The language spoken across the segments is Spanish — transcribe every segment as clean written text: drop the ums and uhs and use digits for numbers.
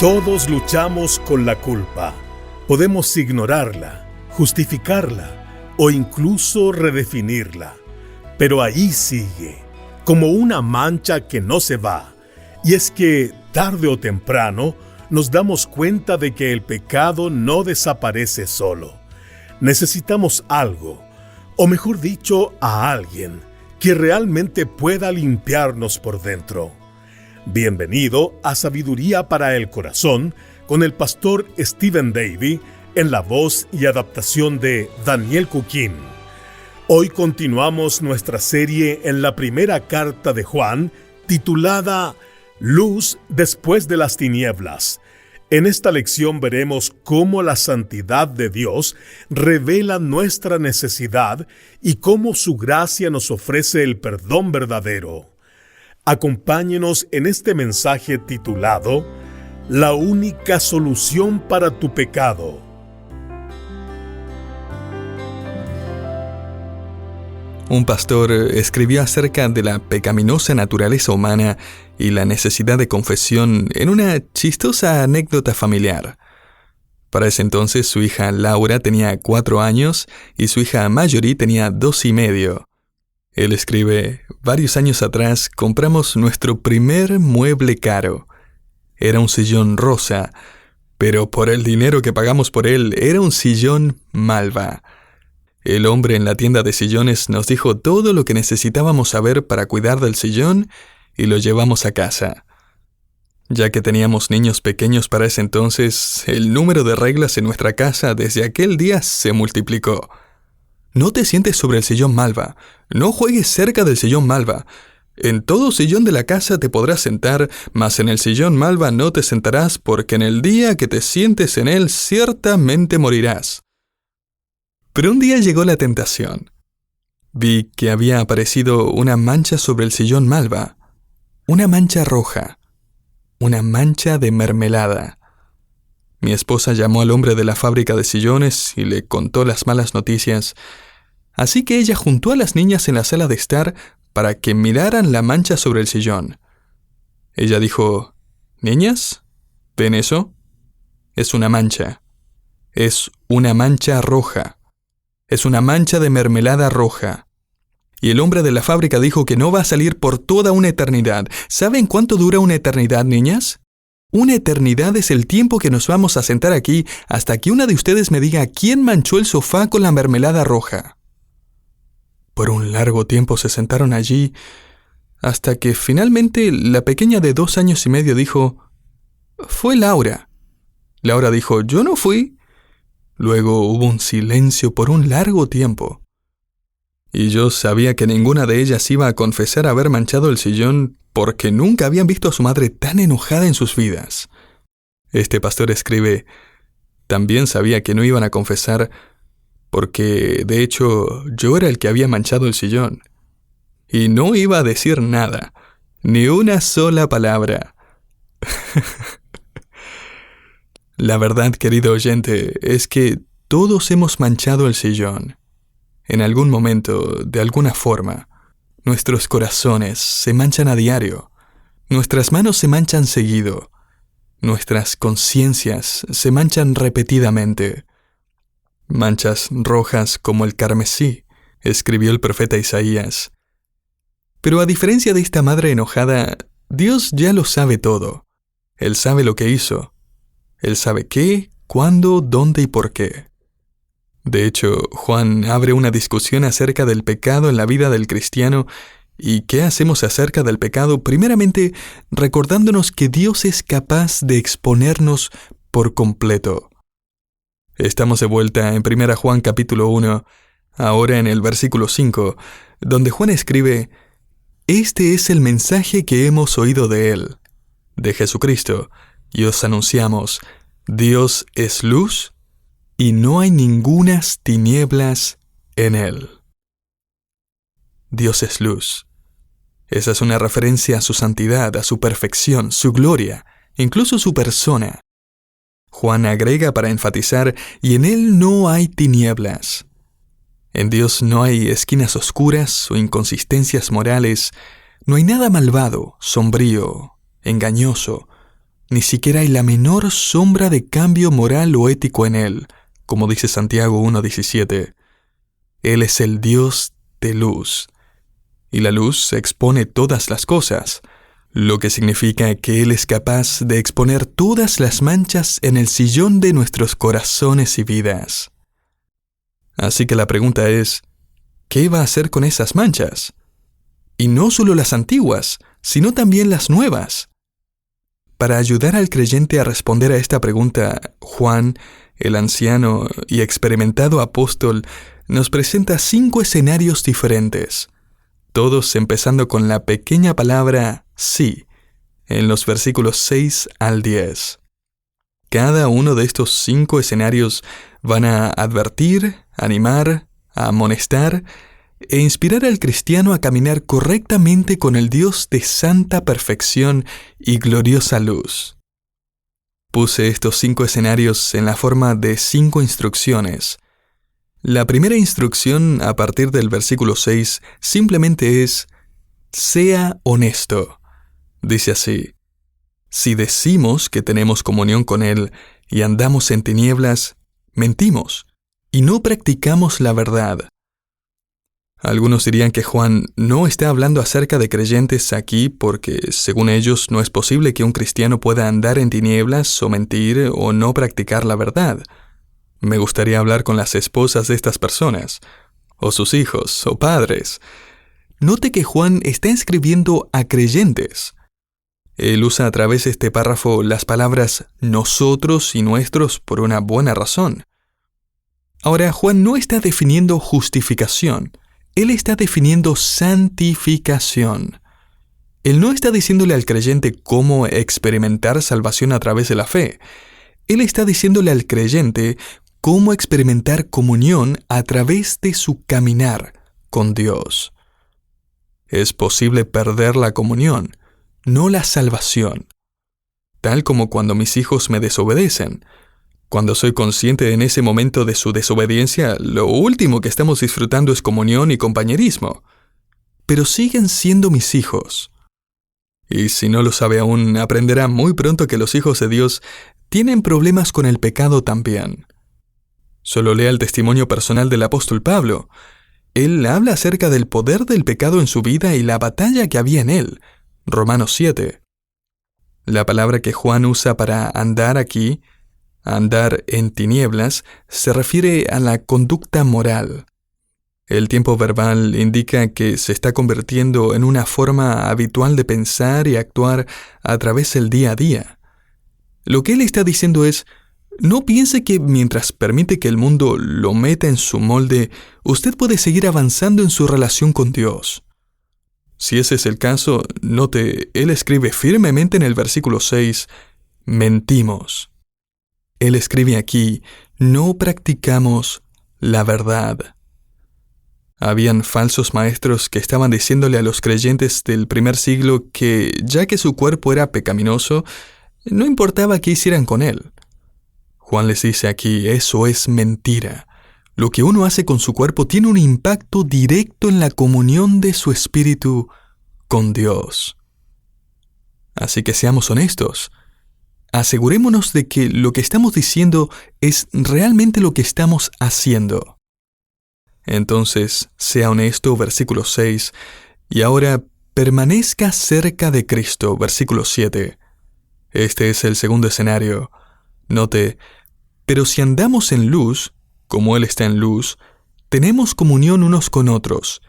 Todos luchamos con la culpa. Podemos ignorarla, justificarla o incluso redefinirla. Pero ahí sigue, como una mancha que no se va. Y es que, tarde o temprano, nos damos cuenta de que el pecado no desaparece solo. Necesitamos algo, o mejor dicho, a alguien, que realmente pueda limpiarnos por dentro. Bienvenido a Sabiduría para el Corazón con el pastor Stephen Davey en la voz y adaptación de Daniel Cuquín. Hoy continuamos nuestra serie en la primera carta de Juan titulada Luz después de las tinieblas. En esta lección veremos cómo la santidad de Dios revela nuestra necesidad y cómo su gracia nos ofrece el perdón verdadero. Acompáñenos en este mensaje titulado La única solución para tu pecado. Un pastor escribió acerca de la pecaminosa naturaleza humana y la necesidad de confesión en una chistosa anécdota familiar. Para ese entonces su hija Laura tenía 4 años y su hija Marjorie tenía 2 y medio. Él escribe: varios años atrás compramos nuestro primer mueble caro. Era un sillón rosa, pero por el dinero que pagamos por él era un sillón malva. El hombre en la tienda de sillones nos dijo todo lo que necesitábamos saber para cuidar del sillón y lo llevamos a casa. Ya que teníamos niños pequeños para ese entonces, el número de reglas en nuestra casa desde aquel día se multiplicó. No te sientes sobre el sillón malva. No juegues cerca del sillón malva. En todo sillón de la casa te podrás sentar, mas en el sillón malva no te sentarás, porque en el día que te sientes en él ciertamente morirás. Pero un día llegó la tentación. Vi que había aparecido una mancha sobre el sillón malva. Una mancha roja. Una mancha de mermelada. Mi esposa llamó al hombre de la fábrica de sillones y le contó las malas noticias. Así que ella juntó a las niñas en la sala de estar para que miraran la mancha sobre el sillón. Ella dijo: «Niñas, ¿ven eso? Es una mancha. Es una mancha roja. Es una mancha de mermelada roja». Y el hombre de la fábrica dijo que no va a salir por toda una eternidad. ¿Saben cuánto dura una eternidad, niñas? Una eternidad es el tiempo que nos vamos a sentar aquí hasta que una de ustedes me diga quién manchó el sofá con la mermelada roja. Por un largo tiempo se sentaron allí, hasta que finalmente la pequeña de 2 años y medio dijo: «Fue Laura». Laura dijo: «Yo no fui». Luego hubo un silencio por un largo tiempo. Y yo sabía que ninguna de ellas iba a confesar haber manchado el sillón porque nunca habían visto a su madre tan enojada en sus vidas. Este pastor escribe: «También sabía que no iban a confesar porque, de hecho, yo era el que había manchado el sillón. Y no iba a decir nada, ni una sola palabra». La verdad, querido oyente, es que todos hemos manchado el sillón. En algún momento, de alguna forma. Nuestros corazones se manchan a diario. Nuestras manos se manchan seguido. Nuestras conciencias se manchan repetidamente. Manchas rojas como el carmesí, escribió el profeta Isaías. Pero a diferencia de esta madre enojada, Dios ya lo sabe todo. Él sabe lo que hizo. Él sabe qué, cuándo, dónde y por qué. De hecho, Juan abre una discusión acerca del pecado en la vida del cristiano y qué hacemos acerca del pecado, primeramente recordándonos que Dios es capaz de exponernos por completo. Estamos de vuelta en 1 Juan capítulo 1, ahora en el versículo 5, donde Juan escribe: «Este es el mensaje que hemos oído de Él, de Jesucristo, y os anunciamos: Dios es luz, y no hay ningunas tinieblas en Él». Dios es luz. Esa es una referencia a su santidad, a su perfección, su gloria, incluso su persona. Juan agrega para enfatizar: y en Él no hay tinieblas. En Dios no hay esquinas oscuras o inconsistencias morales, no hay nada malvado, sombrío, engañoso, ni siquiera hay la menor sombra de cambio moral o ético en él, como dice Santiago 1:17. Él es el Dios de luz, y la luz expone todas las cosas, lo que significa que Él es capaz de exponer todas las manchas en el sillón de nuestros corazones y vidas. Así que la pregunta es, ¿qué va a hacer con esas manchas? Y no solo las antiguas, sino también las nuevas. Para ayudar al creyente a responder a esta pregunta, Juan, el anciano y experimentado apóstol, nos presenta 5 escenarios diferentes, todos empezando con la pequeña palabra sí, en los versículos 6 al 10. Cada uno de estos 5 escenarios van a advertir, animar, amonestar e inspirar al cristiano a caminar correctamente con el Dios de santa perfección y gloriosa luz. Puse estos 5 escenarios en la forma de 5 instrucciones. La primera instrucción, a partir del versículo 6, simplemente es: sea honesto. Dice así: si decimos que tenemos comunión con Él y andamos en tinieblas, mentimos y no practicamos la verdad. Algunos dirían que Juan no está hablando acerca de creyentes aquí porque, según ellos, no es posible que un cristiano pueda andar en tinieblas o mentir o no practicar la verdad. Me gustaría hablar con las esposas de estas personas, o sus hijos, o padres. Note que Juan está escribiendo a creyentes. Él usa a través de este párrafo las palabras nosotros y nuestros por una buena razón. Ahora, Juan no está definiendo justificación. Él está definiendo santificación. Él no está diciéndole al creyente cómo experimentar salvación a través de la fe. Él está diciéndole al creyente cómo experimentar comunión a través de su caminar con Dios. Es posible perder la comunión, no la salvación. Tal como cuando mis hijos me desobedecen. Cuando soy consciente en ese momento de su desobediencia, lo último que estamos disfrutando es comunión y compañerismo. Pero siguen siendo mis hijos. Y si no lo sabe aún, aprenderá muy pronto que los hijos de Dios tienen problemas con el pecado también. Solo lea el testimonio personal del apóstol Pablo. Él habla acerca del poder del pecado en su vida y la batalla que había en él. Romanos 7. La palabra que Juan usa para andar aquí, andar en tinieblas, se refiere a la conducta moral. El tiempo verbal indica que se está convirtiendo en una forma habitual de pensar y actuar a través del día a día. Lo que él está diciendo es: no piense que mientras permite que el mundo lo meta en su molde, usted puede seguir avanzando en su relación con Dios. Si ese es el caso, note, él escribe firmemente en el versículo 6, mentimos. Él escribe aquí, no practicamos la verdad. Habían falsos maestros que estaban diciéndole a los creyentes del primer siglo que, ya que su cuerpo era pecaminoso, no importaba qué hicieran con él. Juan les dice aquí, eso es mentira. Lo que uno hace con su cuerpo tiene un impacto directo en la comunión de su espíritu con Dios. Así que seamos honestos. Asegurémonos de que lo que estamos diciendo es realmente lo que estamos haciendo. Entonces, sea honesto, versículo 6, y ahora permanezca cerca de Cristo, versículo 7. Este es el segundo escenario. Note, pero si andamos en luz, como Él está en luz, tenemos comunión unos con otros,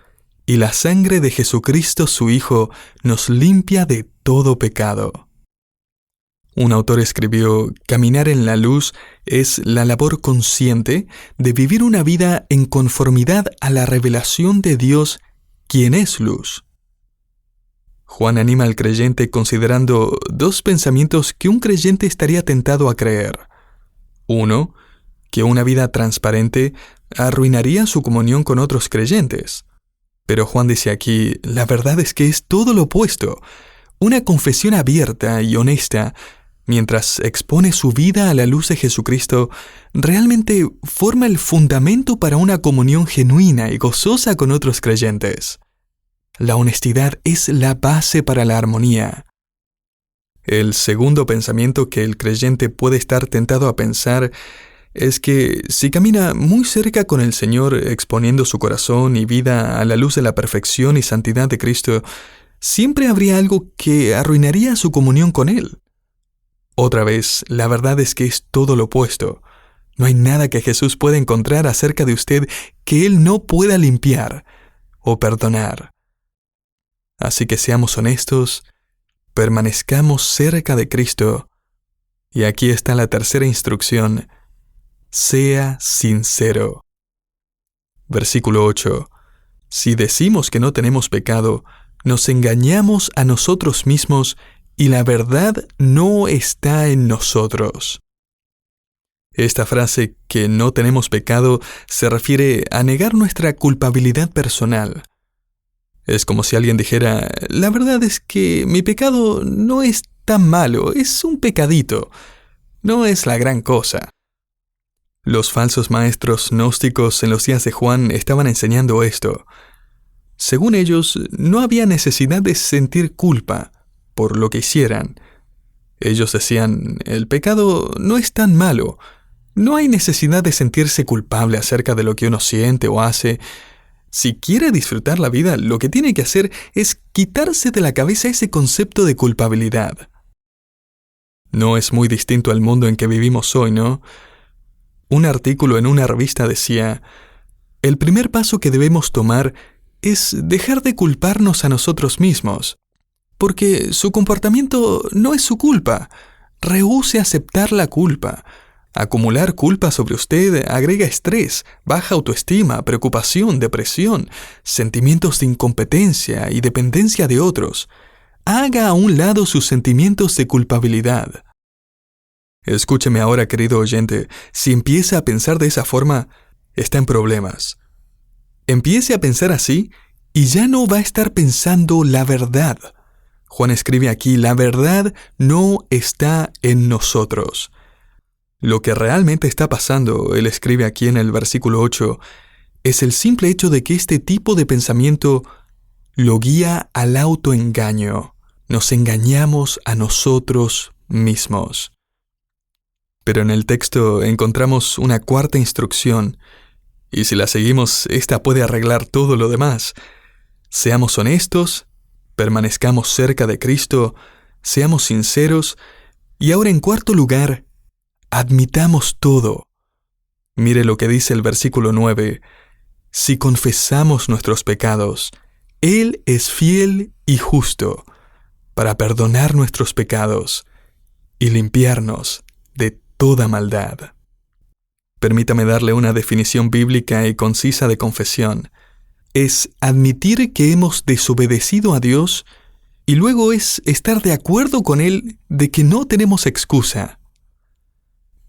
y la sangre de Jesucristo su Hijo nos limpia de todo pecado. Un autor escribió, caminar en la luz es la labor consciente de vivir una vida en conformidad a la revelación de Dios, quien es luz. Juan anima al creyente considerando 2 pensamientos que un creyente estaría tentado a creer. 1, que una vida transparente arruinaría su comunión con otros creyentes. Pero Juan dice aquí, la verdad es que es todo lo opuesto. Una confesión abierta y honesta, mientras expone su vida a la luz de Jesucristo, realmente forma el fundamento para una comunión genuina y gozosa con otros creyentes. La honestidad es la base para la armonía. El segundo pensamiento que el creyente puede estar tentado a pensar es que si camina muy cerca con el Señor, exponiendo su corazón y vida a la luz de la perfección y santidad de Cristo, siempre habría algo que arruinaría su comunión con Él. Otra vez, la verdad es que es todo lo opuesto. No hay nada que Jesús pueda encontrar acerca de usted que Él no pueda limpiar o perdonar. Así que seamos honestos, permanezcamos cerca de Cristo. Y aquí está la tercera instrucción: sea sincero. Versículo 8. Si decimos que no tenemos pecado, nos engañamos a nosotros mismos y la verdad no está en nosotros. Esta frase, que no tenemos pecado, se refiere a negar nuestra culpabilidad personal. Es como si alguien dijera: la verdad es que mi pecado no es tan malo, es un pecadito, no es la gran cosa. Los falsos maestros gnósticos en los días de Juan estaban enseñando esto. Según ellos, no había necesidad de sentir culpa por lo que hicieran. Ellos decían: el pecado no es tan malo. No hay necesidad de sentirse culpable acerca de lo que uno siente o hace. Si quiere disfrutar la vida, lo que tiene que hacer es quitarse de la cabeza ese concepto de culpabilidad. No es muy distinto al mundo en que vivimos hoy, ¿no? Un artículo en una revista decía: el primer paso que debemos tomar es dejar de culparnos a nosotros mismos, porque su comportamiento no es su culpa. Rehúse aceptar la culpa. Acumular culpa sobre usted agrega estrés, baja autoestima, preocupación, depresión, sentimientos de incompetencia y dependencia de otros. Haga a un lado sus sentimientos de culpabilidad. Escúcheme ahora, querido oyente, si empieza a pensar de esa forma, está en problemas. Empiece a pensar así y ya no va a estar pensando la verdad. Juan escribe aquí: la verdad no está en nosotros. Lo que realmente está pasando, él escribe aquí en el versículo 8, es el simple hecho de que este tipo de pensamiento lo guía al autoengaño. Nos engañamos a nosotros mismos. Pero en el texto encontramos una cuarta instrucción, y si la seguimos, esta puede arreglar todo lo demás. Seamos honestos, permanezcamos cerca de Cristo, seamos sinceros, y ahora en cuarto lugar, admitamos todo. Mire lo que dice el versículo 9. Si confesamos nuestros pecados, Él es fiel y justo para perdonar nuestros pecados y limpiarnos de toda maldad. Permítame darle una definición bíblica y concisa de confesión. Es admitir que hemos desobedecido a Dios y luego es estar de acuerdo con Él de que no tenemos excusa.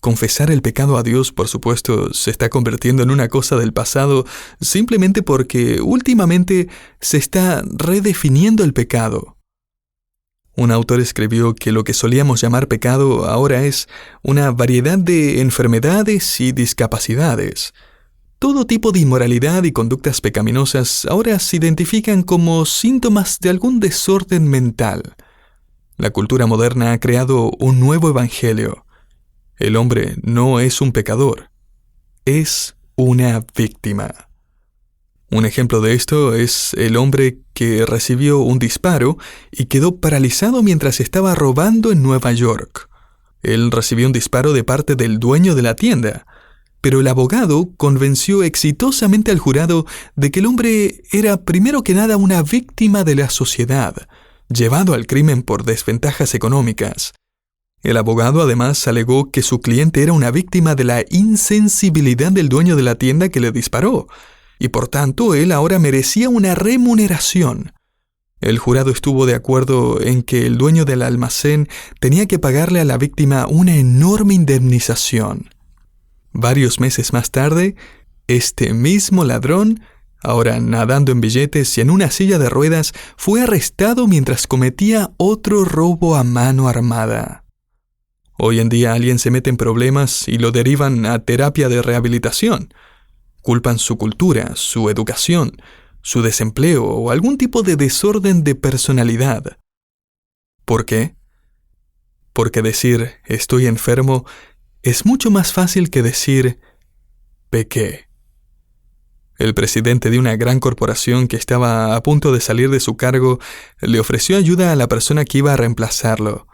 Confesar el pecado a Dios, por supuesto, se está convirtiendo en una cosa del pasado simplemente porque últimamente se está redefiniendo el pecado. Un autor escribió que lo que solíamos llamar pecado ahora es una variedad de enfermedades y discapacidades. Todo tipo de inmoralidad y conductas pecaminosas ahora se identifican como síntomas de algún desorden mental. La cultura moderna ha creado un nuevo evangelio. El hombre no es un pecador, es una víctima. Un ejemplo de esto es el hombre que recibió un disparo y quedó paralizado mientras estaba robando en Nueva York. Él recibió un disparo de parte del dueño de la tienda, pero el abogado convenció exitosamente al jurado de que el hombre era primero que nada una víctima de la sociedad, llevado al crimen por desventajas económicas. El abogado además alegó que su cliente era una víctima de la insensibilidad del dueño de la tienda que le disparó, y por tanto él ahora merecía una remuneración. El jurado estuvo de acuerdo en que el dueño del almacén tenía que pagarle a la víctima una enorme indemnización. Varios meses más tarde, este mismo ladrón, ahora nadando en billetes y en una silla de ruedas, fue arrestado mientras cometía otro robo a mano armada. Hoy en día alguien se mete en problemas y lo derivan a terapia de rehabilitación. Culpan su cultura, su educación, su desempleo o algún tipo de desorden de personalidad. ¿Por qué? porque decir estoy enfermo es mucho más fácil que decir pequé. El presidente de una gran corporación que estaba a punto de salir de su cargo le ofreció ayuda a la persona que iba a reemplazarlo.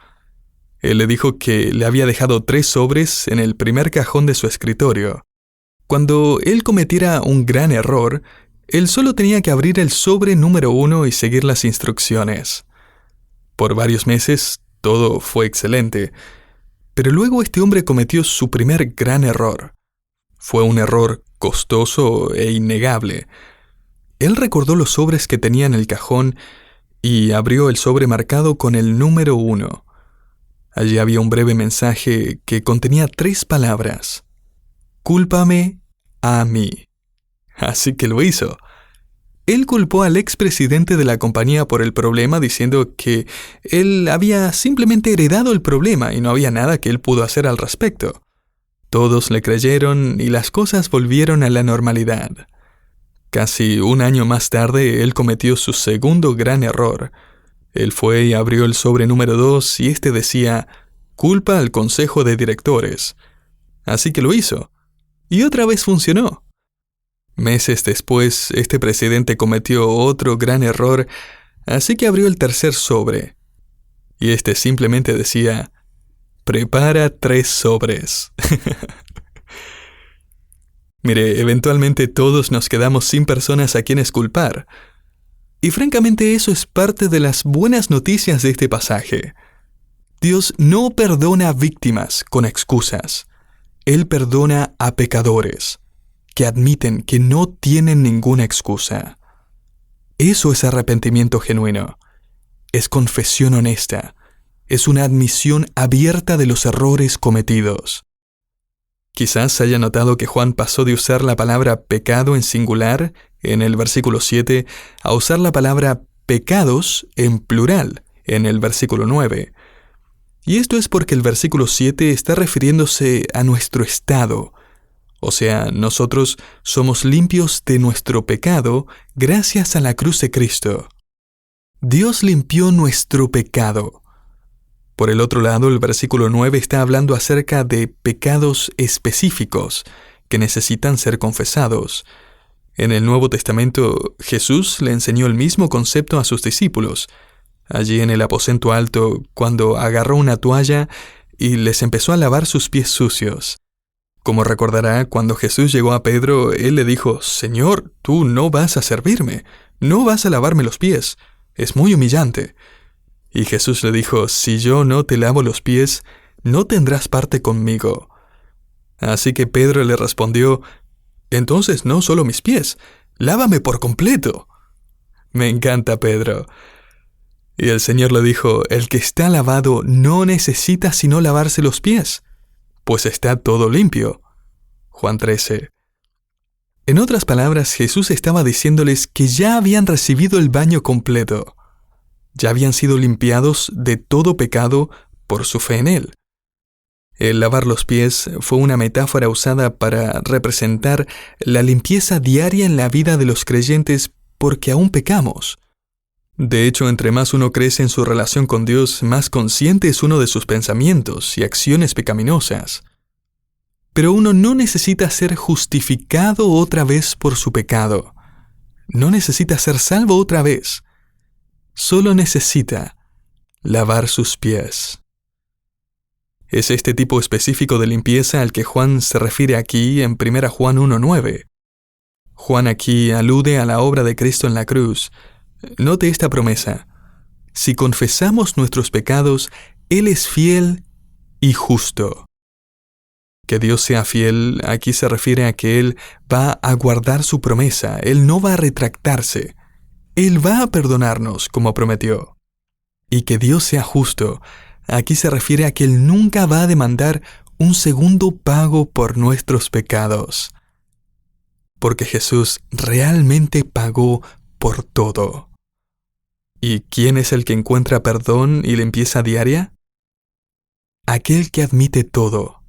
Él le dijo que le había dejado 3 sobres en el primer cajón de su escritorio. Cuando él cometiera un gran error, él solo tenía que abrir el sobre número 1 y seguir las instrucciones. Por varios meses, todo fue excelente, pero luego este hombre cometió su primer gran error. Fue un error costoso e innegable. Él recordó los sobres que tenía en el cajón y abrió el sobre marcado con el número 1. Allí había un breve mensaje que contenía 3 palabras. Cúlpame a mí. Así que lo hizo. Él culpó al expresidente de la compañía por el problema diciendo que él había simplemente heredado el problema y no había nada que él pudo hacer al respecto. Todos le creyeron y las cosas volvieron a la normalidad. Casi un año más tarde, él cometió su segundo gran error. Él fue y abrió el sobre número 2 y este decía, culpa al consejo de directores. Así que lo hizo. Y otra vez funcionó. Meses después, este presidente cometió otro gran error, así que abrió el tercer sobre. Y este simplemente decía, prepara 3 sobres. Mire, eventualmente todos nos quedamos sin personas a quienes culpar. Y francamente eso es parte de las buenas noticias de este pasaje. Dios no perdona a víctimas con excusas. Él perdona a pecadores que admiten que no tienen ninguna excusa. Eso es arrepentimiento genuino. Es confesión honesta. Es una admisión abierta de los errores cometidos. Quizás haya notado que Juan pasó de usar la palabra pecado en singular, en el versículo 7, a usar la palabra pecados en plural, en el versículo 9. Y esto es porque el versículo 7 está refiriéndose a nuestro estado. O sea, nosotros somos limpios de nuestro pecado gracias a la cruz de Cristo. Dios limpió nuestro pecado. Por el otro lado, el versículo 9 está hablando acerca de pecados específicos que necesitan ser confesados. En el Nuevo Testamento, Jesús le enseñó el mismo concepto a sus discípulos. Allí en el aposento alto, cuando agarró una toalla y les empezó a lavar sus pies sucios. Como recordará, cuando Jesús llegó a Pedro, él le dijo, «Señor, tú no vas a servirme, no vas a lavarme los pies, es muy humillante». Y Jesús le dijo, «Si yo no te lavo los pies, no tendrás parte conmigo». Así que Pedro le respondió, «Entonces no solo mis pies, lávame por completo». Me encanta Pedro. Y el Señor le dijo, «El que está lavado no necesita sino lavarse los pies, pues está todo limpio». Juan 13. En otras palabras, Jesús estaba diciéndoles que ya habían recibido el baño completo. Ya habían sido limpiados de todo pecado por su fe en Él. El lavar los pies fue una metáfora usada para representar la limpieza diaria en la vida de los creyentes porque aún pecamos. De hecho, entre más uno crece en su relación con Dios, más consciente es uno de sus pensamientos y acciones pecaminosas. Pero uno no necesita ser justificado otra vez por su pecado. No necesita ser salvo otra vez. Solo necesita lavar sus pies. Es este tipo específico de limpieza al que Juan se refiere aquí en 1 Juan 1:9. Juan aquí alude a la obra de Cristo en la cruz. Note esta promesa. Si confesamos nuestros pecados, Él es fiel y justo. Que Dios sea fiel, aquí se refiere a que Él va a guardar su promesa, Él no va a retractarse. Él va a perdonarnos como prometió. Y que Dios sea justo, aquí se refiere a que Él nunca va a demandar un segundo pago por nuestros pecados. Porque Jesús realmente pagó por todo. ¿Y quién es el que encuentra perdón y limpieza diaria? Aquel que admite todo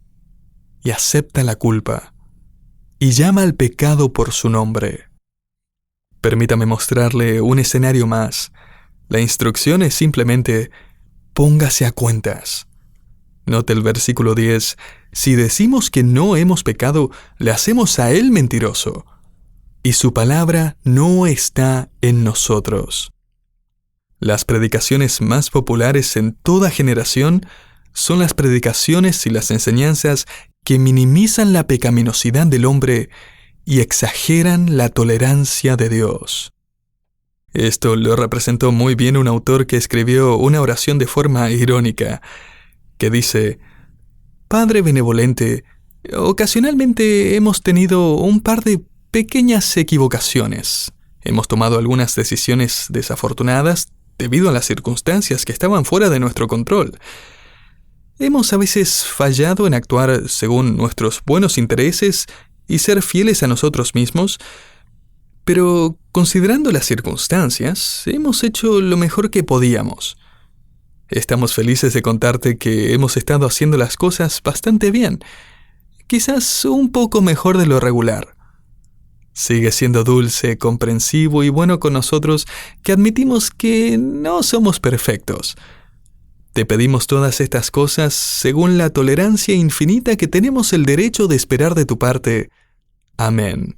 y acepta la culpa y llama al pecado por su nombre. Permítame mostrarle un escenario más. La instrucción es simplemente póngase a cuentas. Note el versículo 10. Si decimos que no hemos pecado, le hacemos a Él mentiroso, y su palabra no está en nosotros. Las predicaciones más populares en toda generación son las predicaciones y las enseñanzas que minimizan la pecaminosidad del hombre y exageran la tolerancia de Dios. Esto lo representó muy bien un autor que escribió una oración de forma irónica, que dice: Padre benevolente, ocasionalmente hemos tenido un par de pequeñas equivocaciones. Hemos tomado algunas decisiones desafortunadas debido a las circunstancias que estaban fuera de nuestro control. Hemos a veces fallado en actuar según nuestros buenos intereses y ser fieles a nosotros mismos, pero considerando las circunstancias, hemos hecho lo mejor que podíamos. Estamos felices de contarte que hemos estado haciendo las cosas bastante bien, quizás un poco mejor de lo regular. Sigue siendo dulce, comprensivo y bueno con nosotros, que admitimos que no somos perfectos. Te pedimos todas estas cosas según la tolerancia infinita que tenemos el derecho de esperar de tu parte. Amén.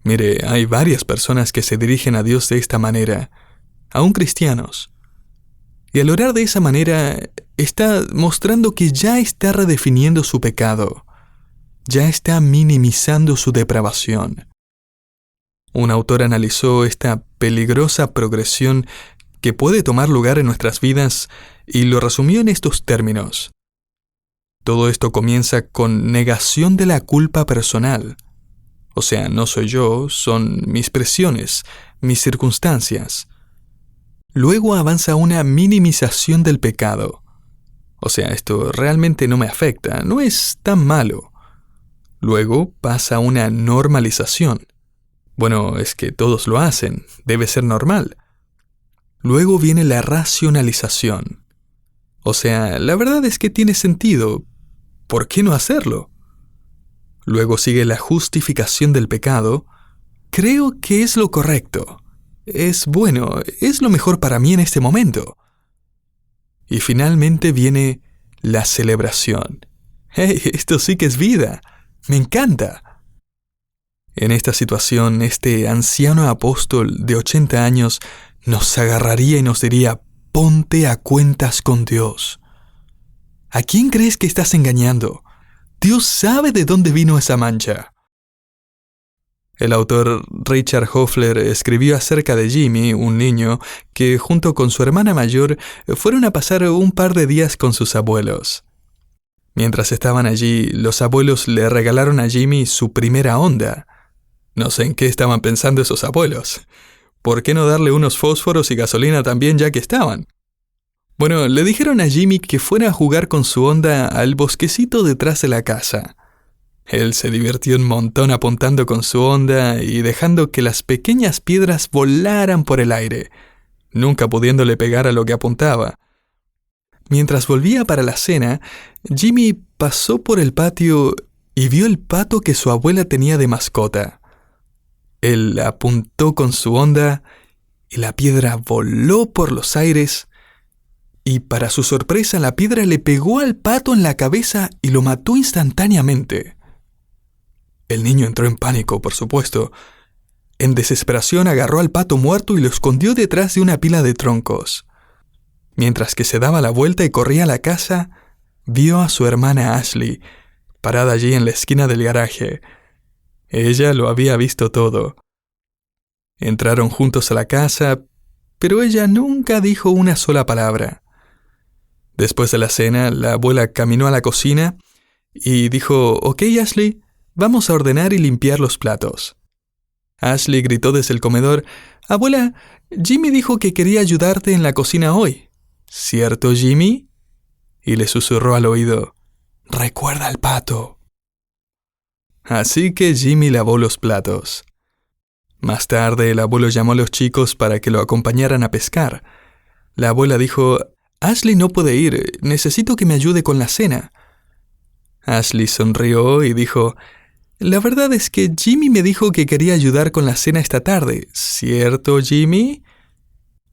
Mire, hay varias personas que se dirigen a Dios de esta manera, aún cristianos. Y al orar de esa manera, está mostrando que ya está redefiniendo su pecado. Ya está minimizando su depravación. Un autor analizó esta peligrosa progresión que puede tomar lugar en nuestras vidas y lo resumió en estos términos. Todo esto comienza con negación de la culpa personal. O sea, no soy yo, son mis presiones, mis circunstancias. Luego avanza una minimización del pecado. O sea, esto realmente no me afecta, no es tan malo. Luego pasa una normalización. Bueno, es que todos lo hacen, debe ser normal. Luego viene la racionalización. O sea, la verdad es que tiene sentido. ¿Por qué no hacerlo? Luego sigue la justificación del pecado. Creo que es lo correcto. Es bueno, es lo mejor para mí en este momento. Y finalmente viene la celebración. ¡Hey, esto sí que es vida! ¡Me encanta! En esta situación, este anciano apóstol de 80 años nos agarraría y nos diría: ponte a cuentas con Dios. ¿A quién crees que estás engañando? Dios sabe de dónde vino esa mancha. El autor Richard Hoffler escribió acerca de Jimmy, un niño que junto con su hermana mayor fueron a pasar un par de días con sus abuelos. Mientras estaban allí, los abuelos le regalaron a Jimmy su primera Honda. No sé en qué estaban pensando esos abuelos. ¿Por qué no darle unos fósforos y gasolina también ya que estaban? Bueno, le dijeron a Jimmy que fuera a jugar con su Honda al bosquecito detrás de la casa. Él se divirtió un montón apuntando con su Honda y dejando que las pequeñas piedras volaran por el aire, nunca pudiéndole pegar a lo que apuntaba. Mientras volvía para la cena, Jimmy pasó por el patio y vio el pato que su abuela tenía de mascota. Él apuntó con su Honda y la piedra voló por los aires y, para su sorpresa, la piedra le pegó al pato en la cabeza y lo mató instantáneamente. El niño entró en pánico, por supuesto. En desesperación agarró al pato muerto y lo escondió detrás de una pila de troncos. Mientras que se daba la vuelta y corría a la casa, vio a su hermana Ashley, parada allí en la esquina del garaje. Ella lo había visto todo. Entraron juntos a la casa, pero ella nunca dijo una sola palabra. Después de la cena, la abuela caminó a la cocina y dijo: «Ok, Ashley, vamos a ordenar y limpiar los platos». Ashley gritó desde el comedor: «Abuela, Jimmy dijo que quería ayudarte en la cocina hoy. ¿Cierto, Jimmy?». Y le susurró al oído: «Recuerda al pato». Así que Jimmy lavó los platos. Más tarde, el abuelo llamó a los chicos para que lo acompañaran a pescar. La abuela dijo: «Ashley no puede ir, necesito que me ayude con la cena». Ashley sonrió y dijo: «La verdad es que Jimmy me dijo que quería ayudar con la cena esta tarde, ¿cierto, Jimmy?».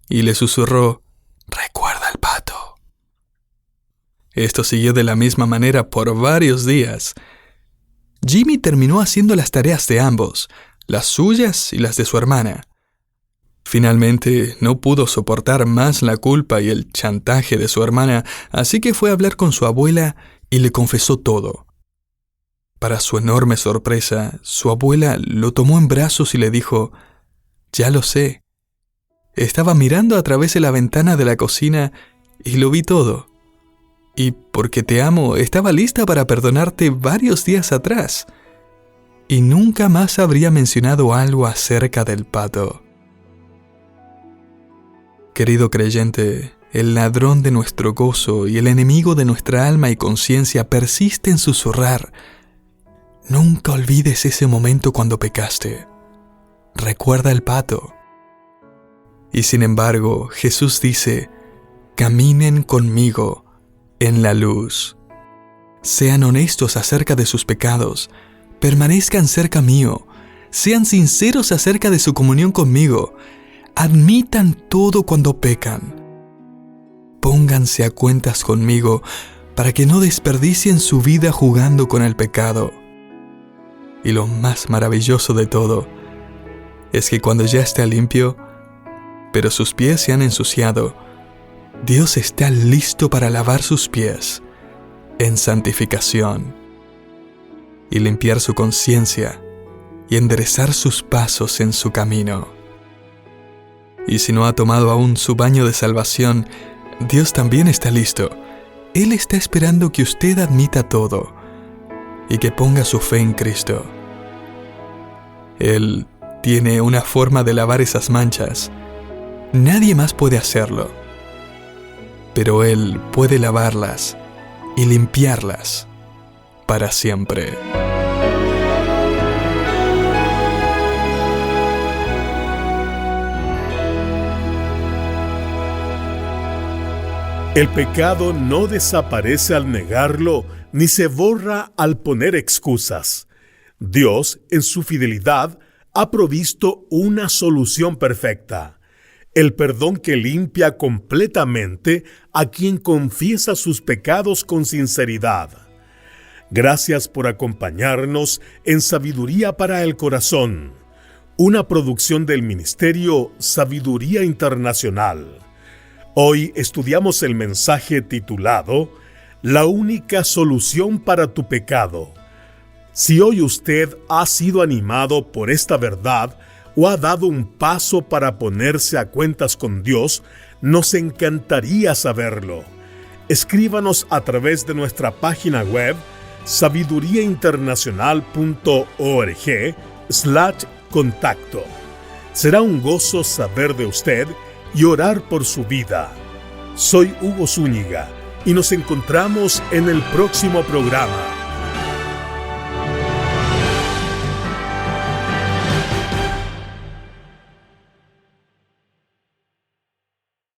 Y le susurró: «Recuerda al pato». Esto siguió de la misma manera por varios días. Jimmy terminó haciendo las tareas de ambos, las suyas y las de su hermana. Finalmente, no pudo soportar más la culpa y el chantaje de su hermana, así que fue a hablar con su abuela y le confesó todo. Para su enorme sorpresa, su abuela lo tomó en brazos y le dijo: «Ya lo sé. Estaba mirando a través de la ventana de la cocina y lo vi todo. Y porque te amo, estaba lista para perdonarte varios días atrás. Y nunca más habría mencionado algo acerca del pato». Querido creyente, el ladrón de nuestro gozo y el enemigo de nuestra alma y conciencia persiste en susurrar: «Nunca olvides ese momento cuando pecaste. Recuerda el pato». Y sin embargo, Jesús dice: «Caminen conmigo en la luz. Sean honestos acerca de sus pecados, permanezcan cerca mío, sean sinceros acerca de su comunión conmigo, admitan todo cuando pecan. Pónganse a cuentas conmigo para que no desperdicien su vida jugando con el pecado». Y lo más maravilloso de todo es que cuando ya está limpio, pero sus pies se han ensuciado, Dios está listo para lavar sus pies en santificación y limpiar su conciencia y enderezar sus pasos en su camino. Y si no ha tomado aún su baño de salvación, Dios también está listo. Él está esperando que usted admita todo y que ponga su fe en Cristo. Él tiene una forma de lavar esas manchas. Nadie más puede hacerlo. Pero Él puede lavarlas y limpiarlas para siempre. El pecado no desaparece al negarlo, ni se borra al poner excusas. Dios, en su fidelidad, ha provisto una solución perfecta: el perdón que limpia completamente a quien confiesa sus pecados con sinceridad. Gracias por acompañarnos en Sabiduría para el Corazón, una producción del Ministerio Sabiduría Internacional. Hoy estudiamos el mensaje titulado «La única solución para tu pecado». Si hoy usted ha sido animado por esta verdad o ha dado un paso para ponerse a cuentas con Dios, nos encantaría saberlo. Escríbanos a través de nuestra página web sabiduriainternacional.org/contacto. Será un gozo saber de usted y orar por su vida. Soy Hugo Zúñiga y nos encontramos en el próximo programa.